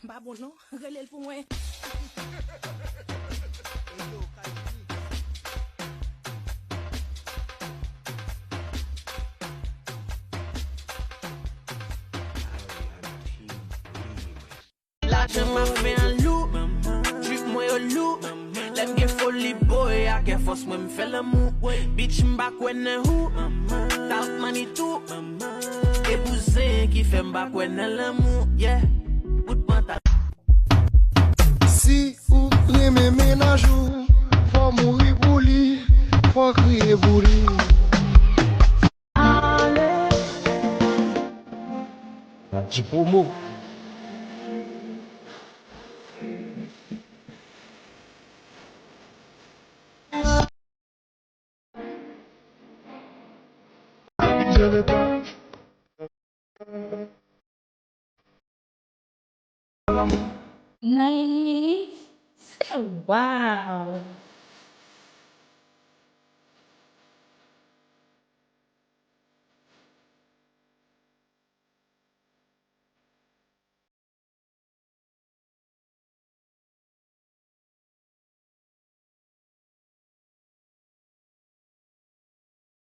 Bah bon non, relève pour moi. La je m'a fait un loup, drip moi au loup. L'aime get folie boy, I get force moi me fait l'amour. Bitch m'back when who, talk money too. Et Bouzen qui fait m'back when l'amour, yeah. Si ou aimez ménajou, faut mourir pour lui, faut crier pour lui. Allez. Un petit promo. Je vais pas. Nice. Wow.